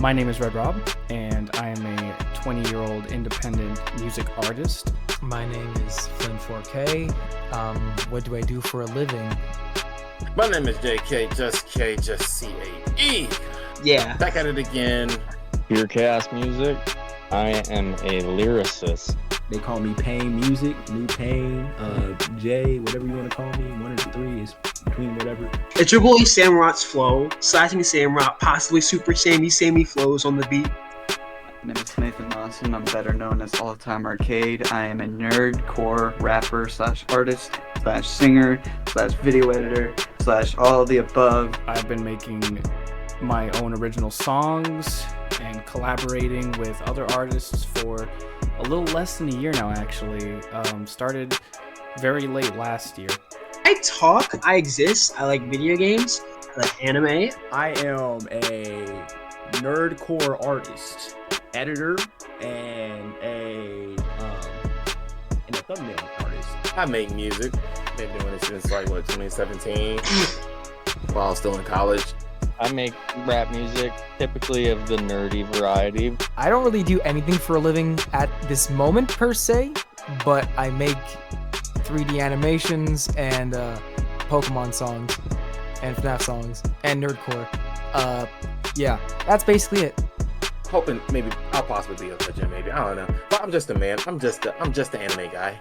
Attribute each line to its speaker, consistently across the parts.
Speaker 1: My name is Red Rob, and I am a 20-year-old independent music artist.
Speaker 2: My name is Flint 4K. What do I do for a living?
Speaker 3: My name is JK, just CAE.
Speaker 4: Yeah.
Speaker 3: Back at it again.
Speaker 5: Pure Chaos Music. I am a lyricist.
Speaker 6: They call me Payne Music, New Payne, J, whatever you want to call me. 1 and 3 is between whatever.
Speaker 4: It's your boy Samrot's flow, slashing Samrot, possibly super samey flows on the beat.
Speaker 7: My name is Nathan Lawson. I'm better known as Alltime Arcade. I am a nerdcore rapper / artist / singer / video editor / all of the above.
Speaker 1: I've been making my own original songs and collaborating with other artists for a little less than a year now, actually. Started very late last year.
Speaker 4: I talk, I exist, I like video games, I like anime.
Speaker 6: I am a nerdcore artist, editor, and a thumbnail artist.
Speaker 3: I make music. Been doing it since 2017, while I was still in college.
Speaker 5: I make rap music, typically of the nerdy variety.
Speaker 2: I don't really do anything for a living at this moment per se, but I make 3D animations and Pokemon songs and FNAF songs and nerdcore. Yeah, that's basically it.
Speaker 3: Hoping maybe I'll possibly be a legend, maybe. I don't know. But I'm just a man. I'm just the anime guy.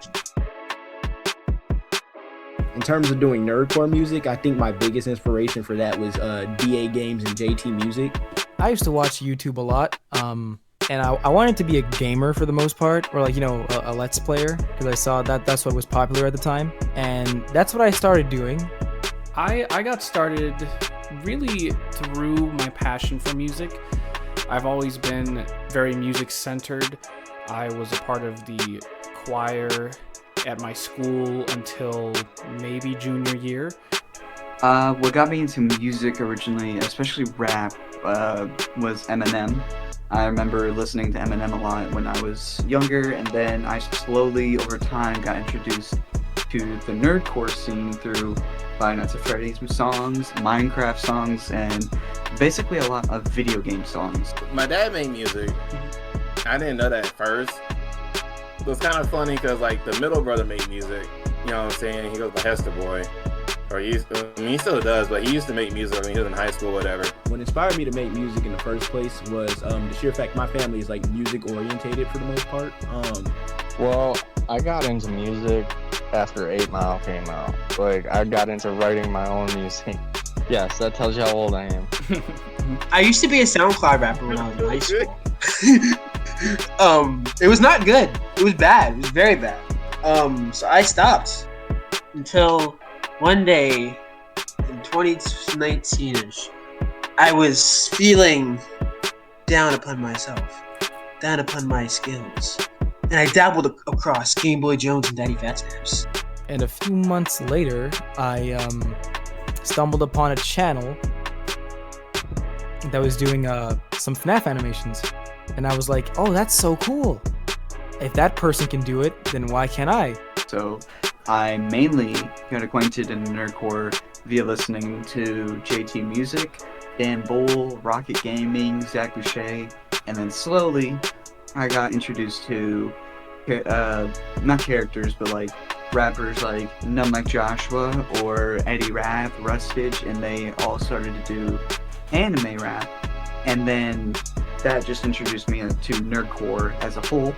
Speaker 6: In terms of doing nerdcore music, I think my biggest inspiration for that was DA Games and JT Music.
Speaker 2: I used to watch YouTube a lot, and I wanted to be a gamer for the most part, or a Let's Player, because I saw that's what was popular at the time, and that's what I started doing.
Speaker 1: I got started really through my passion for music. I've always been very music-centered. I was a part of the choir at my school until maybe junior year.
Speaker 7: What got me into music originally, especially rap, was Eminem. I remember listening to Eminem a lot when I was younger, and then I slowly, over time, got introduced to the nerdcore scene through Five Nights at Freddy's songs, Minecraft songs, and basically a lot of video game songs.
Speaker 3: My dad made music. I didn't know that at first. It was kind of funny because the middle brother made music. You know what I'm saying? He goes by Hester Boy. Or he still does, but he used to make music when he was in high school, whatever.
Speaker 6: What inspired me to make music in the first place was the sheer fact my family is music orientated for the most part.
Speaker 5: Well, I got into music after 8 Mile came out. I got into writing my own music. Yes, that tells you how old I am.
Speaker 4: I used to be a SoundCloud rapper when I was in high school. It was not good. It was bad. It was very bad. So I stopped until one day in 2019ish, I was feeling down upon myself, down upon my skills, and I dabbled across Game Boy Jones and Daddy Fat Snaps.
Speaker 2: And a few months later, I stumbled upon a channel that was doing some FNAF animations. And I was like, oh, that's so cool. If that person can do it, then why can't I?
Speaker 7: So I mainly got acquainted in nerdcore via listening to JT Music, Dan Bull, Rocket Gaming, Zach Boucher, and then slowly I got introduced to not characters, but rappers like None Like Joshua or Eddie Rath, Rustage, and they all started to do anime rap. And then that just introduced me to nerdcore as a whole.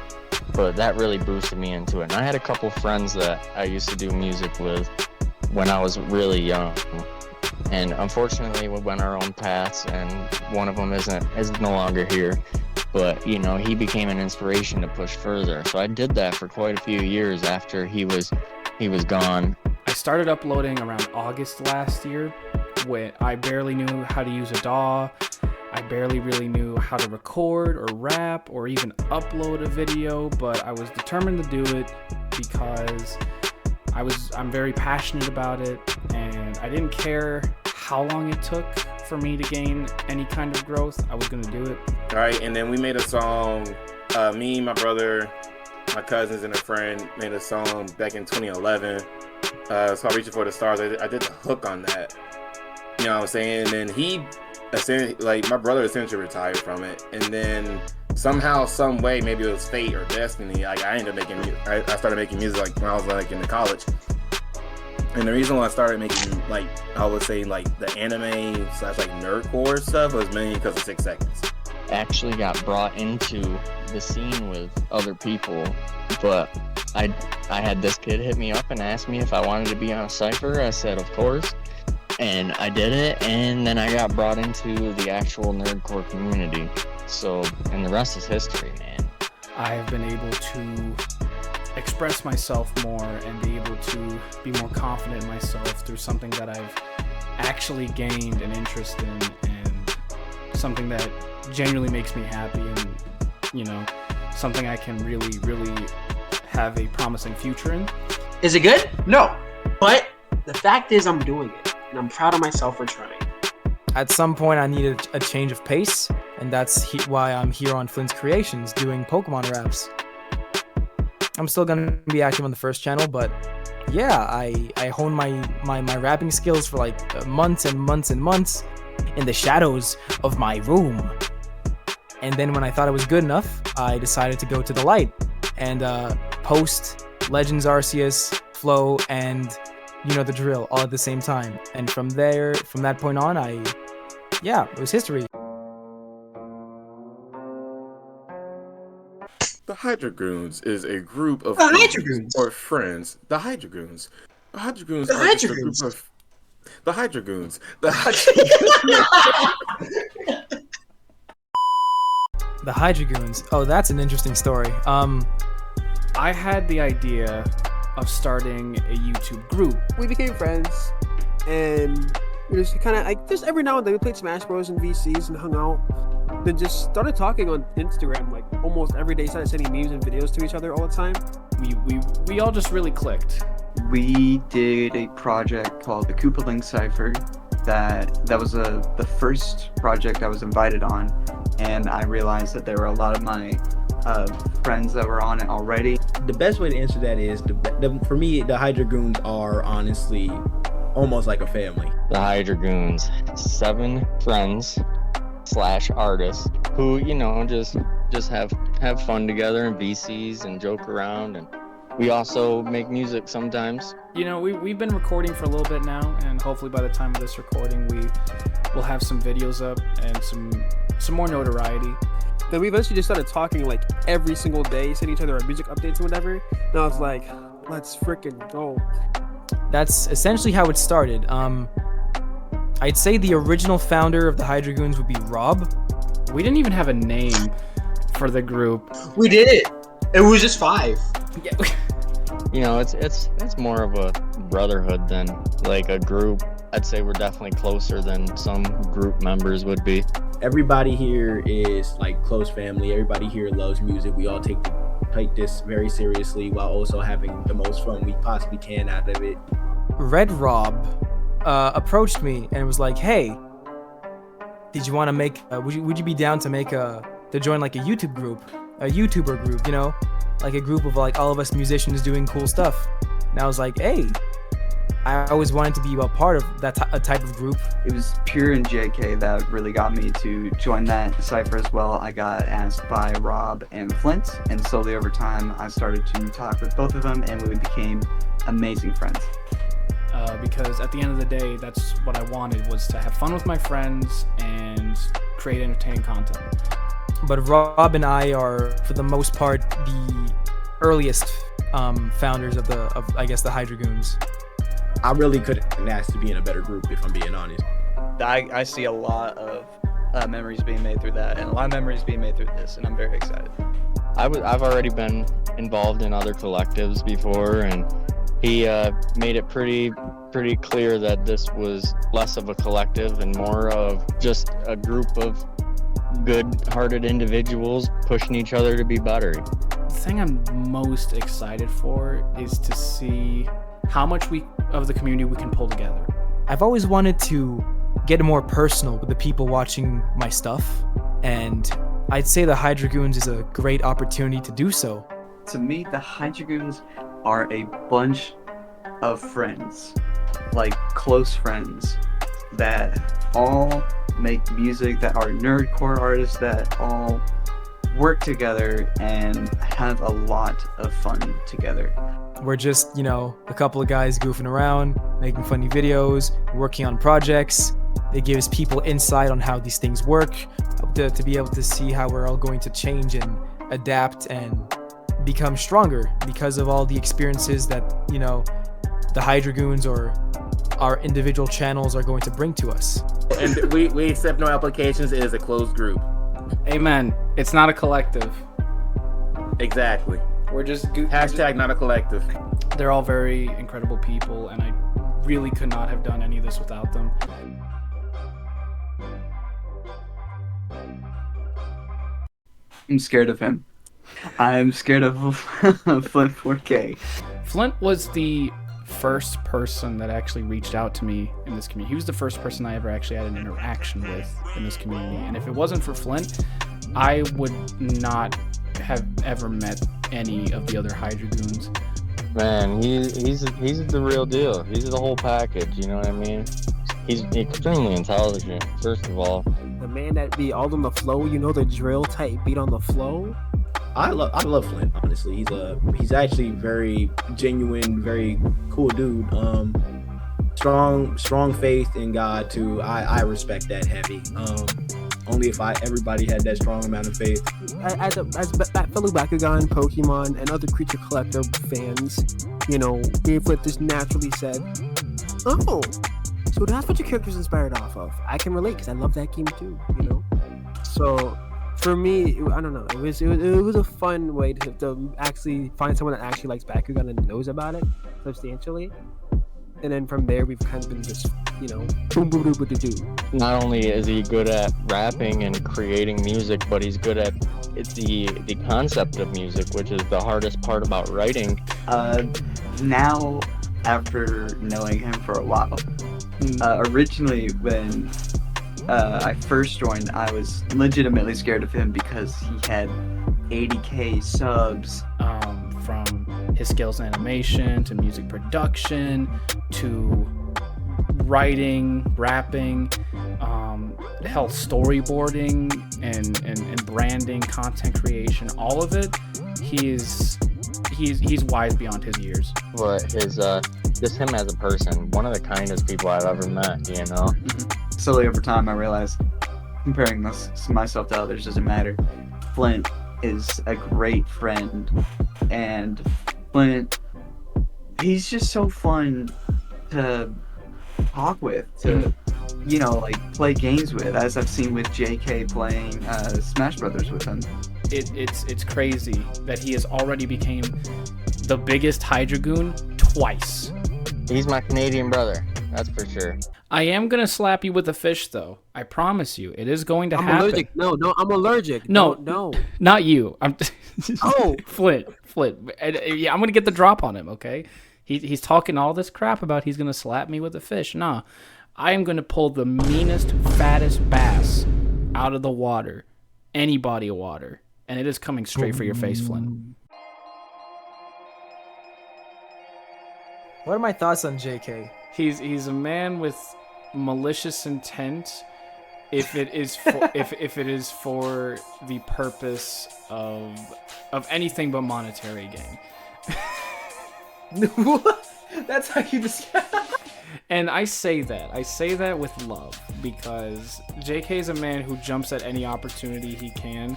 Speaker 5: But that really boosted me into it. And I had a couple friends that I used to do music with when I was really young. And unfortunately, we went our own paths, and one of them is no longer here. But, he became an inspiration to push further. So I did that for quite a few years after he was gone.
Speaker 1: I started uploading around August last year, when I barely knew how to use a DAW. I barely really knew how to record or rap or even upload a video, but I was determined to do it because I'm very passionate about it, and I didn't care how long it took for me to gain any kind of growth. I was going to do it.
Speaker 3: All right, and then we made a song. Me, my brother, my cousins, and a friend made a song back in 2011. It's called Reaching for the Stars. I did the hook on that. You know what I'm saying? And then he like my brother essentially retired from it, and then somehow, some way, maybe it was fate or destiny. Like I ended up making, I started making music like when I was like in college. And the reason why I started making, like, I would say, like, the anime / like nerdcore stuff was mainly because of 6 Seconds.
Speaker 5: Actually got brought into the scene with other people, but I had this kid hit me up and ask me if I wanted to be on a cypher. I said, of course. And I did it, and then I got brought into the actual nerdcore community. So, and the rest is history, man.
Speaker 1: I have been able to express myself more and be able to be more confident in myself through something that I've actually gained an interest in, and something that genuinely makes me happy, and, you know, something I can really, really have a promising future in.
Speaker 4: Is it good? No. But the fact is I'm doing it, and I'm proud of myself for trying.
Speaker 2: At some point, I needed a change of pace, and that's why I'm here on Flint's Creations doing Pokemon raps. I'm still gonna be active on the first channel, but yeah, I honed my rapping skills for like months and months and months in the shadows of my room. And then when I thought it was good enough, I decided to go to the light and post Legends Arceus, Flow, and you know the drill all at the same time. And from that point on, it was history.
Speaker 3: The Hydragoons is a group of
Speaker 4: Hydragoons
Speaker 3: or friends. The Hydragoons. The Hydragoons
Speaker 4: The
Speaker 3: are just a
Speaker 4: Hydragoons.
Speaker 3: group of the Hydragoons. The Hydragoons.
Speaker 2: The Hydragoons. Oh, that's an interesting story.
Speaker 1: I had the idea of starting a YouTube group.
Speaker 8: We became friends, and we just kind of like just every now and then we played Smash Bros and VCs and hung out. Then just started talking on Instagram like almost every day. Started sending memes and videos to each other all the time.
Speaker 1: We all just really clicked.
Speaker 7: We did a project called the Koopa Link Cypher. That was the first project I was invited on, and I realized that there were a lot of my friends that were on it already.
Speaker 6: The best way to answer that is, for me, the Hydragoons are honestly almost like a family.
Speaker 5: The Hydragoons, 7 friends / artists who, you know, just have fun together in VCs and joke around, and we also make music sometimes.
Speaker 1: You know, we've been recording for a little bit now, and hopefully by the time of this recording, we will have some videos up and some more notoriety.
Speaker 8: Then we eventually just started talking like every single day, sending each other our music updates or whatever. And I was like, let's freaking go.
Speaker 2: That's essentially how it started. I'd say the original founder of the Hydragoons would be Rob.
Speaker 1: We didn't even have a name for the group.
Speaker 4: We did it. It was just 5.
Speaker 1: Yeah.
Speaker 5: You know, it's more of a brotherhood than like a group. I'd say we're definitely closer than some group members would be.
Speaker 6: Everybody here is like close family. Everybody here loves music. We all take this very seriously while also having the most fun we possibly can out of it.
Speaker 2: Red Rob approached me and was like, "Hey, did you want to make? Would you be down to join like a YouTube group, a YouTuber group? You know, like a group of like all of us musicians doing cool stuff?" And I was like, "Hey, I always wanted to be a part of that type of group."
Speaker 7: It was Pure and JK that really got me to join that cypher as well. I got asked by Rob and Flint, and slowly over time I started to talk with both of them, and we became amazing friends.
Speaker 1: Because at the end of the day, that's what I wanted, was to have fun with my friends and create entertaining content.
Speaker 2: But Rob and I are, for the most part, the earliest founders of I guess the Hydragoons.
Speaker 6: I really couldn't ask to be in a better group, if I'm being honest.
Speaker 7: I see a lot of memories being made through that, and a lot of memories being made through this, and I'm very excited.
Speaker 5: I've already been involved in other collectives before, and he made it pretty clear that this was less of a collective and more of just a group of good-hearted individuals pushing each other to be better.
Speaker 1: The thing I'm most excited for is to see how much of the community we can pull together.
Speaker 2: I've always wanted to get more personal with the people watching my stuff, and I'd say the Hydragoons is a great opportunity to do so.
Speaker 7: To me, the Hydragoons are a bunch of friends, like close friends, that all make music that are nerdcore artists that all work together and have a lot of fun together.
Speaker 2: We're just, a couple of guys goofing around, making funny videos, working on projects. It gives people insight on how these things work, to be able to see how we're all going to change and adapt and become stronger because of all the experiences that, the Hydragoons or our individual channels are going to bring to us.
Speaker 3: And we accept no applications. It is a closed group.
Speaker 1: Amen. It's not a collective.
Speaker 3: Exactly.
Speaker 1: We're just
Speaker 3: Hashtag not a collective.
Speaker 1: They're all very incredible people, and I really could not have done any of this without them.
Speaker 7: I'm scared of him. I'm scared of Flint 4K.
Speaker 1: Flint was the first person that actually reached out to me in this community. He was the first person I ever actually had an interaction with in this community. And if it wasn't for Flint, I would not have ever met any of the other Hydragoons.
Speaker 5: Man, he's the real deal. He's the whole package, you know what I mean? He's extremely intelligent, first of all.
Speaker 8: The man that be all on the flow, the drill type beat on the flow.
Speaker 6: I love Flint, honestly. He's actually very genuine, very cool dude. Strong faith in God too. I respect that heavy. Only if everybody had that strong amount of faith.
Speaker 8: As fellow Bakugan, Pokemon, and other creature collector fans, me and Flint just naturally said, "Oh, so that's what your character's inspired off of." I can relate because I love that game too. So for me, I don't know. It was a fun way to actually find someone that actually likes Bakugan and knows about it substantially. And then from there, we've kind of been just, boom, boom, boom, boom, boom, boom.
Speaker 5: Not only is he good at rapping and creating music, but he's good at the concept of music, which is the hardest part about writing.
Speaker 7: Now, after knowing him for a while, originally when I first joined, I was legitimately scared of him because he had 80k subs.
Speaker 1: From his skills in animation to music production to writing, rapping, hell, storyboarding and branding, content creation, all of it. He's wise beyond his years.
Speaker 5: But just him as a person, one of the kindest people I've ever met,
Speaker 7: Mm-hmm. Slowly over time, I realized comparing myself to others doesn't matter. Flint is a great friend, and Flint, he's just so fun to talk with, to play games with, as I've seen with JK playing Smash Brothers with him.
Speaker 1: It's crazy that he has already became the biggest Hydragoon twice.
Speaker 5: He's my Canadian brother, that's for sure.
Speaker 1: I am gonna slap you with a fish, though. I promise you, it is going to
Speaker 8: I'm
Speaker 1: happen.
Speaker 8: allergic. No, I'm allergic.
Speaker 1: No, not you.
Speaker 8: Oh,
Speaker 1: Flint. Yeah, I'm gonna get the drop on him. Okay, he's talking all this crap about he's gonna slap me with a fish. Nah, I am gonna pull the meanest, fattest bass out of the water, any body of water, and it is coming straight for your face, Flint.
Speaker 2: What are my thoughts on JK?
Speaker 1: He's a man with malicious intent. If it is for if it is for the purpose of anything but monetary gain.
Speaker 2: What? That's how you describe.
Speaker 1: And I say that with love, because JK is a man who jumps at any opportunity he can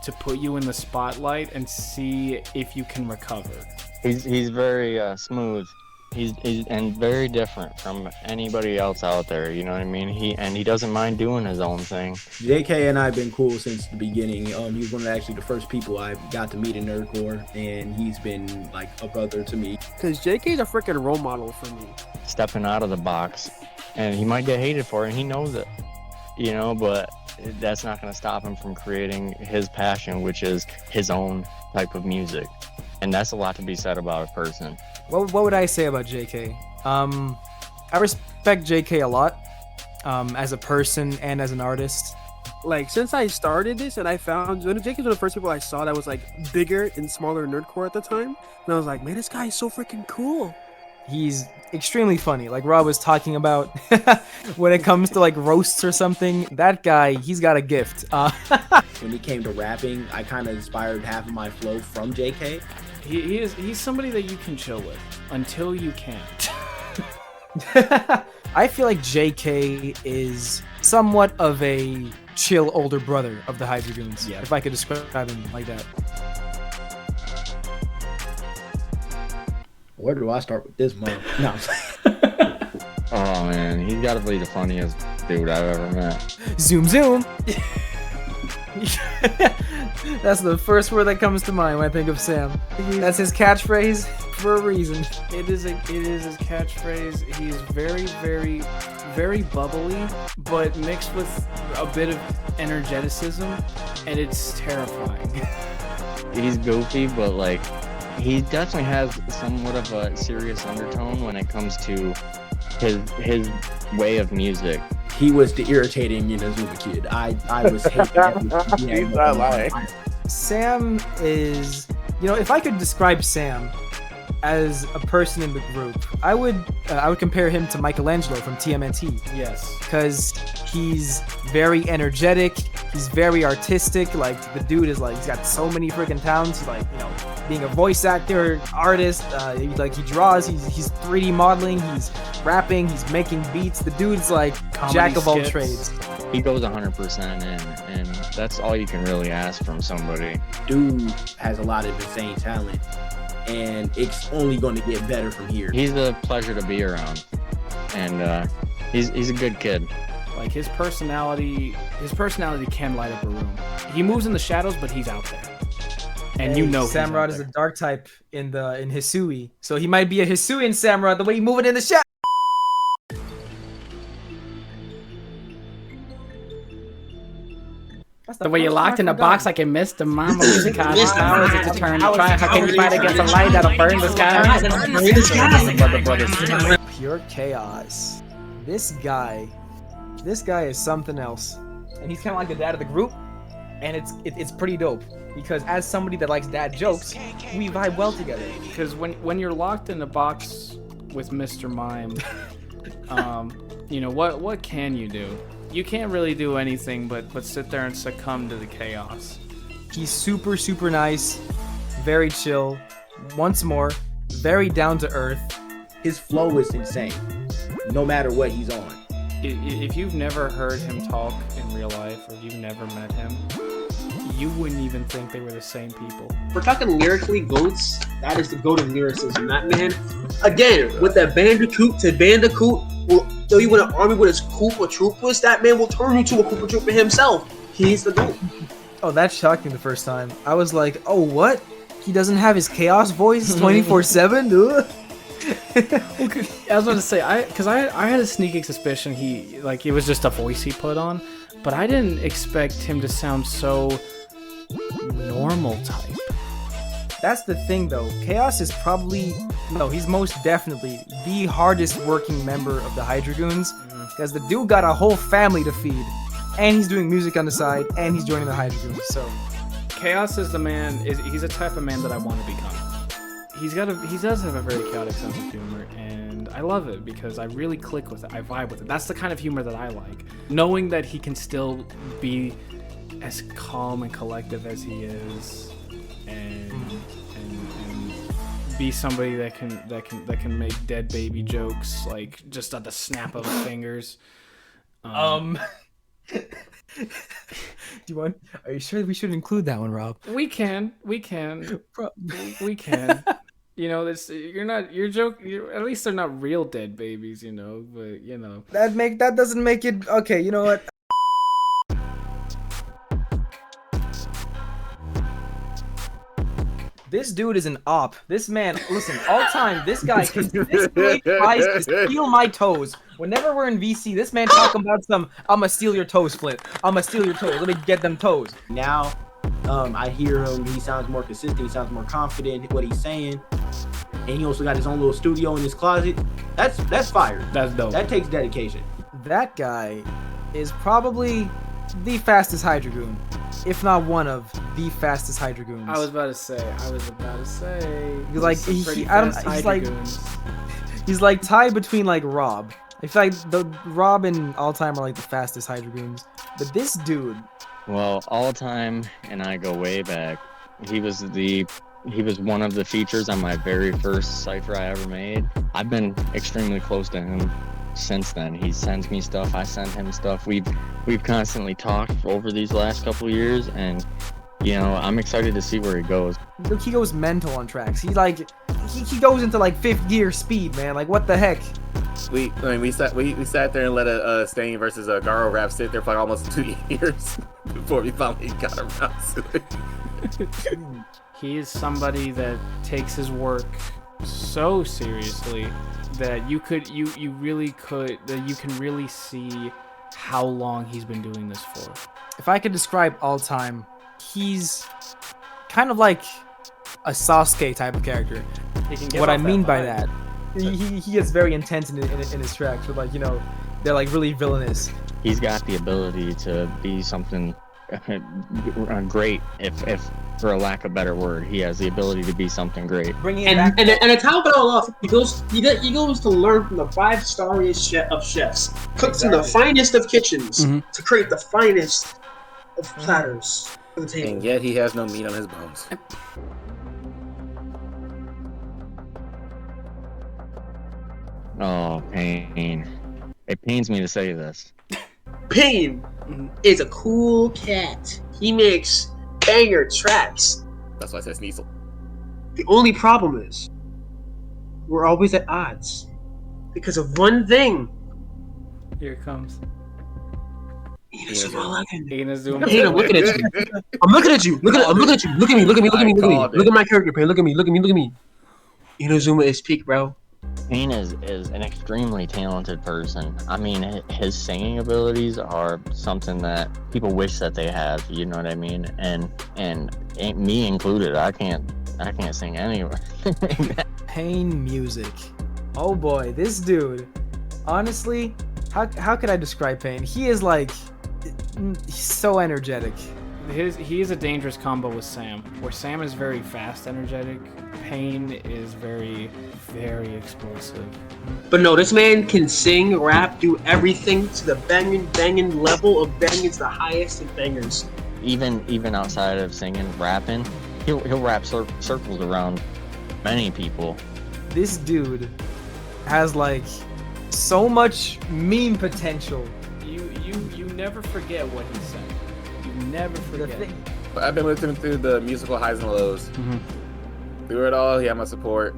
Speaker 1: to put you in the spotlight and see if you can recover.
Speaker 5: He's very smooth. He's very different from anybody else out there, you know what I mean? He doesn't mind doing his own thing.
Speaker 6: JK and I have been cool since the beginning. He was one of the first people I got to meet in Nerdcore, and he's been like a brother to me.
Speaker 8: Because JK is a freaking role model for me.
Speaker 5: Stepping out of the box, and he might get hated for it, and he knows it, but that's not going to stop him from creating his passion, which is his own type of music. And that's a lot to be said about a person.
Speaker 2: What would I say about JK? I respect JK a lot, as a person and as an artist.
Speaker 8: Like, since I started this, and I found JK was one of the first people I saw that was like bigger and smaller nerdcore at the time, and I was like, man, this guy is so freaking cool.
Speaker 2: He's extremely funny. Like Rob was talking about, when it comes to like roasts or something, that guy, he's got a gift.
Speaker 6: When it came to rapping, I kind of inspired half of my flow from JK.
Speaker 1: He's somebody that you can chill with until you can't.
Speaker 2: I feel like JK is somewhat of a chill older brother of the Hydragoons, if I could describe him like that.
Speaker 6: Where do I start with this month? No.
Speaker 5: Oh man, he's got to be the funniest dude I've ever met.
Speaker 2: Zoom zoom. That's the first word that comes to mind when I think of Sam. That's his catchphrase for a reason.
Speaker 1: It is his catchphrase. He's very, very, very bubbly, but mixed with a bit of energeticism, and it's terrifying.
Speaker 5: He's goofy, but like, he definitely has somewhat of a serious undertone when it comes to his way of music.
Speaker 6: He was the irritating Inazuma kid. I was hating everything.
Speaker 3: He's not lying.
Speaker 2: Sam is, if I could describe Sam as a person in the group, I would compare him to Michelangelo from TMNT.
Speaker 1: Yes.
Speaker 2: Because he's very energetic, he's very artistic, like the dude is like, he's got so many freaking talents. He's like, being a voice actor, artist, he draws, he's 3D modeling, he's rapping, he's making beats. The dude's like
Speaker 1: Comedy
Speaker 2: jack of all
Speaker 1: skits.
Speaker 2: trades.
Speaker 5: He goes 100% in, and that's all you can really ask from somebody.
Speaker 6: Dude has a lot of insane talent, and it's only going to get better from here.
Speaker 5: He's a pleasure to be around, and he's a good kid.
Speaker 1: Like his personality can light up a room. He moves in the shadows, but he's out there. And he's
Speaker 2: Samurott
Speaker 1: out
Speaker 2: is a
Speaker 1: there.
Speaker 2: dark type in Hisui, so he might be a Hisuian Samurott the way he moving in the shadow.
Speaker 1: The way you're locked in a box like you missed the mama music house. Now is it your turn to try? How can you fight against a light that'll burn the sky?
Speaker 2: Pure chaos. This guy is something else, and he's kind of like the dad of the group, and it's pretty dope because as somebody that likes dad jokes, we vibe well together.
Speaker 1: Because when you're locked in a box with Mr. Mime, what can you do? You can't really do anything but sit there and succumb to the chaos.
Speaker 2: He's super, super nice, very chill, once more, very down to earth.
Speaker 6: His flow is insane, no matter what he's on.
Speaker 1: If you've never heard him talk in real life, or you've never met him, you wouldn't even think they were the same people.
Speaker 4: We're talking lyrically goats. That is the goat of lyricism. That man, again, with that bandicoot to bandicoot, will throw you in an army with his Koopa Troopas. That man will turn you to a Koopa Troopa himself. He's the goat.
Speaker 2: Oh, that shocked me the first time. I was like, oh, what? He doesn't have his chaos voice 24/7?
Speaker 1: I was about to say, I had a sneaking suspicion it was just a voice he put on, but I didn't expect him to sound so normal type.
Speaker 2: That's the thing, though. Chaos is he's most definitely the hardest working member of the Hydragoons, because the dude got a whole family to feed, and he's doing music on the side, and he's joining the Hydragoons, so.
Speaker 1: Chaos is the man, he's a type of man that I want to become. He does have a very chaotic sense of humor, and I love it because I really click with it. I vibe with it. That's the kind of humor that I like. Knowing that he can still be as calm and collective as he is, and be somebody that can make dead baby jokes like just at the snap of his fingers.
Speaker 2: Are you sure we should include that one, Rob?
Speaker 1: We can. At least they're not real dead babies, but
Speaker 2: That doesn't make it okay. You know what? This dude is an op. This man, listen, all time, this guy tries to steal my toes. Whenever we're in VC, this man talking about I'ma steal your toes, Flint. I'ma steal your toes. Let me get them toes.
Speaker 6: Now, I hear him. He sounds more consistent. He sounds more confident in what he's saying. And he also got his own little studio in his closet. That's fire.
Speaker 1: That's dope.
Speaker 6: That takes dedication.
Speaker 2: That guy is probably the fastest Hydragoon, if not one of the fastest Hydragoons.
Speaker 1: I was about to say.
Speaker 2: Like he's like He's like tied between like Rob. I feel like the Rob and Alltime are like the fastest Hydragoons. But this dude,
Speaker 5: Well, Alltime and I go way back. He was one of the features on my very first cipher I ever made. I've been extremely close to him since then. He sends me stuff, I send him stuff. We've constantly talked over these last couple years, and you know, I'm excited to see where he goes.
Speaker 2: look, he goes mental on tracks. He like he goes into like 5th gear speed, man. Like what the heck?
Speaker 3: We sat there and let a Stain versus a Garo rap sit there for like almost 2 years before we finally got around to it.
Speaker 1: He is somebody that takes his work so seriously that you can really see how long he's been doing this for.
Speaker 2: If I could describe Alltime, he's kind of like a Sasuke type of character.
Speaker 1: He can get
Speaker 2: What I
Speaker 1: off
Speaker 2: mean by
Speaker 1: vibe.
Speaker 2: that, he gets very intense in his tracks, but like, you know, they're like really villainous.
Speaker 5: He's got the ability to be something great, if for a lack of a better word. He has the ability to be something great.
Speaker 2: Bringing it
Speaker 4: And
Speaker 2: back.
Speaker 4: to top it all off, he goes to learn from the 5-star-iest chef of chefs, cooks in the finest of kitchens to create the finest of platters for the table.
Speaker 3: And yet he has no meat on his bones.
Speaker 5: Oh, PAYNE. It pains me to say this.
Speaker 4: PAYNE is a cool cat. He makes banger tracks.
Speaker 3: That's why I said Sneasel.
Speaker 4: The only problem is, we're always at odds because of one thing.
Speaker 1: Here it comes.
Speaker 4: Inazuma 11.
Speaker 1: Inazuma.
Speaker 4: Hey, I'm looking at you. I'm looking at you. I'm looking at you. Look at me. Look at me. Look at me. Look at me. Look at my character, Payne. Look at me. Look at me. Look at me. Inazuma is peak, bro.
Speaker 5: PAYNE is an extremely talented person. I mean, his singing abilities are something that people wish that they have. You know what I mean? And me included. I can't sing anywhere.
Speaker 2: PAYNE music. Oh boy, this dude. Honestly, how could I describe PAYNE? He is like, he's so energetic.
Speaker 1: He is a dangerous combo with Sam, where Sam is very fast, energetic. PAYNE is very, very explosive.
Speaker 4: But no, this man can sing, rap, do everything to the banging level of banging to the highest of bangers.
Speaker 5: Even outside of singing, rapping, he'll wrap circles around many people.
Speaker 2: This dude has like so much meme potential.
Speaker 1: You never forget what he said. You never forget.
Speaker 3: I've been listening through the musical highs and lows. Through it all, he had my support.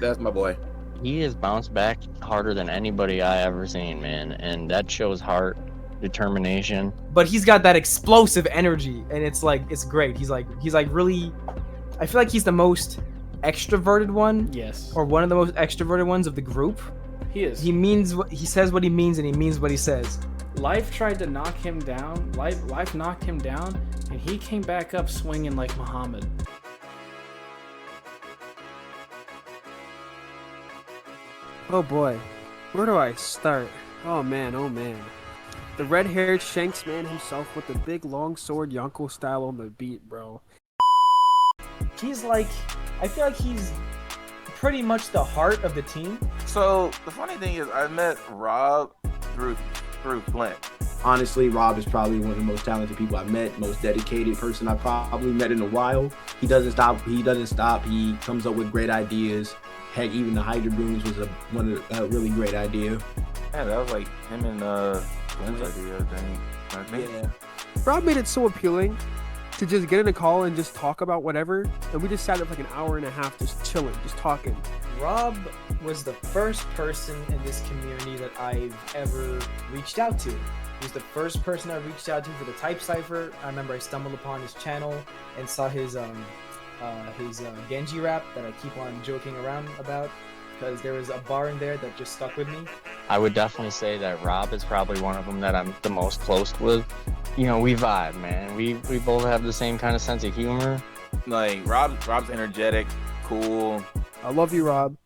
Speaker 3: That's my boy.
Speaker 5: He has bounced back harder than anybody I ever seen, man, and that shows heart, determination.
Speaker 2: But he's got that explosive energy, and it's great. He's like really. I feel like he's the most extroverted one.
Speaker 1: Yes.
Speaker 2: Or one of the most extroverted ones of the group.
Speaker 1: He is.
Speaker 2: He means what he says, what he means, and he means what he says.
Speaker 1: Life tried to knock him down. Life knocked him down, and he came back up swinging like Muhammad.
Speaker 8: Oh boy, where do I start? Oh man, oh man. The red-haired Shanks man himself with the big long sword Yonko style on the beat, bro.
Speaker 2: He's like, I feel like he's pretty much the heart of the team.
Speaker 9: So the funny thing is, I met Rob through Flint.
Speaker 6: Honestly, Rob is probably one of the most talented people I've met, most dedicated person I've probably met in a while. He doesn't stop. He comes up with great ideas. Heck, even the Hydragoons was a really great idea.
Speaker 9: Yeah, that was like him and Flint's idea, I think.
Speaker 6: Yeah.
Speaker 8: Rob made it so appealing to just get in a call and just talk about whatever, and we just sat there for like an hour and a half just chilling, just talking.
Speaker 2: Rob was the first person in this community that I've ever reached out to. He was the first person I reached out to for the Type Cipher. I remember I stumbled upon his channel and saw his Genji rap that I keep on joking around about, because there was a bar in there that just stuck with me.
Speaker 5: I would definitely say that Rob is probably one of them that I'm the most close with. You know, we vibe, man. We both have the same kind of sense of humor.
Speaker 9: Like Rob's energetic, cool.
Speaker 8: I love you, Rob.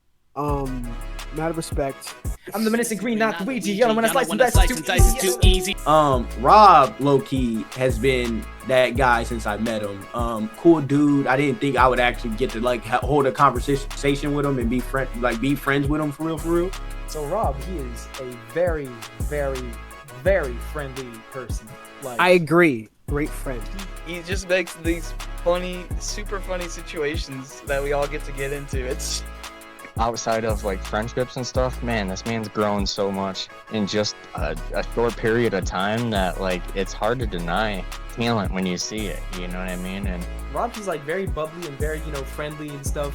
Speaker 8: Mad respect.
Speaker 2: I'm the menacing green, not the Ouija. Yellow when I slice and dice, it's too easy.
Speaker 6: Rob, low-key, has been that guy since I met him. Cool dude. I didn't think I would actually get to like hold a conversation with him and be friends with him for real.
Speaker 2: So Rob, he is a very, very, very friendly person. Like,
Speaker 8: I agree. Great friend.
Speaker 10: He just makes these funny, super funny situations that we all get to get into. It's
Speaker 5: Outside of like friendships and stuff, man, this man's grown so much in just a short period of time that like it's hard to deny talent when you see it. You know what I mean? And
Speaker 2: Rob, he's like very bubbly and very, friendly and stuff.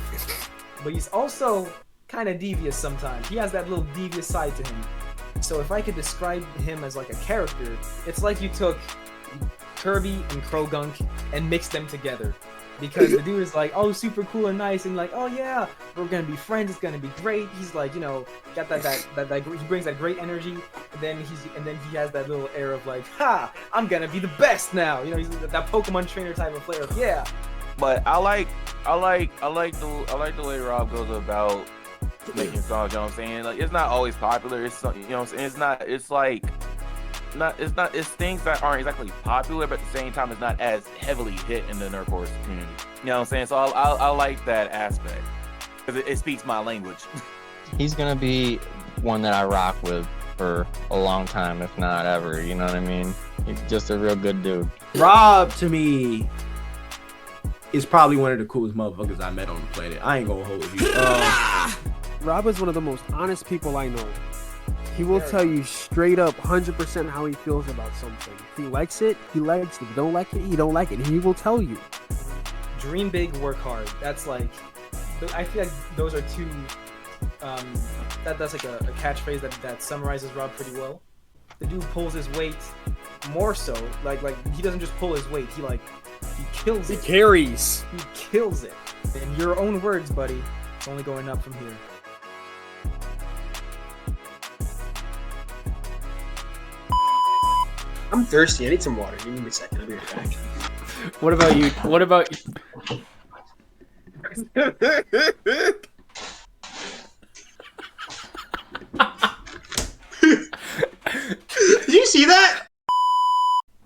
Speaker 2: But he's also kind of devious sometimes. He has that little devious side to him. So if I could describe him as like a character, it's like you took Kirby and Krogunk and mixed them together. Because the dude is like, oh, super cool and nice, and like, oh yeah, we're gonna be friends. It's gonna be great. He's like, got that he brings that great energy, and then he has that little air of like, ha, I'm gonna be the best now. He's that Pokemon trainer type of flair of yeah.
Speaker 9: But I like the way Rob goes about making songs. You know what I'm saying? Like, it's not always popular. It's you know what I'm saying. It's things that aren't exactly popular, but at the same time, it's not as heavily hit in the nerdcore community. You know what I'm saying? So I like that aspect because it speaks my language.
Speaker 5: he's gonna be one that I rock with for a long time, if not ever. You know what I mean? He's just a real good dude.
Speaker 6: Rob, to me, is probably one of the coolest motherfuckers I met on the planet. I ain't gonna hold you.
Speaker 8: Rob is one of the most honest people I know. He will tell you straight up 100% how he feels about something. If he likes it, he likes it. If he don't like it, he don't like it. He will tell you.
Speaker 2: Dream big, work hard. That's like, I feel like those are two, that's like a catchphrase that summarizes Rob pretty well. The dude pulls his weight more so, like he doesn't just pull his weight, he kills it.
Speaker 8: He carries.
Speaker 2: He kills it. In your own words, buddy, it's only going up from here.
Speaker 4: I'm thirsty. I need some water. Give me a second. I'll be right back.
Speaker 1: What about you? What about
Speaker 4: Did you see that?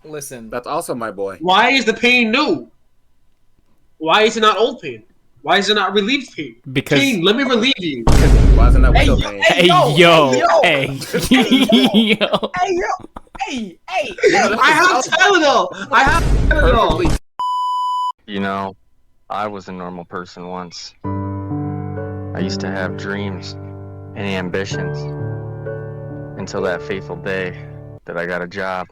Speaker 2: Listen.
Speaker 3: That's also my boy.
Speaker 4: Why is the pain new? Why is it not old pain? Why is it not relieved pain?
Speaker 1: Because
Speaker 4: Pain, let me relieve you.
Speaker 3: Why isn't that window pain?
Speaker 1: Hey yo.
Speaker 2: Hey.
Speaker 4: I have Tylenol.
Speaker 5: You know, I was a normal person once. I used to have dreams and ambitions until that fateful day that I got a job.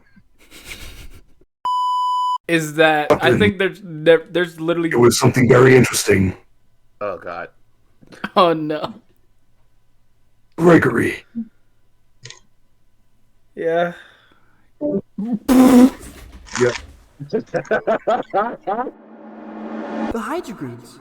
Speaker 1: Is that I think there's literally
Speaker 11: It was something very interesting.
Speaker 3: Oh God.
Speaker 1: Oh no.
Speaker 11: Gregory.
Speaker 1: Yeah.
Speaker 11: Yeah.
Speaker 8: The Hydragoons.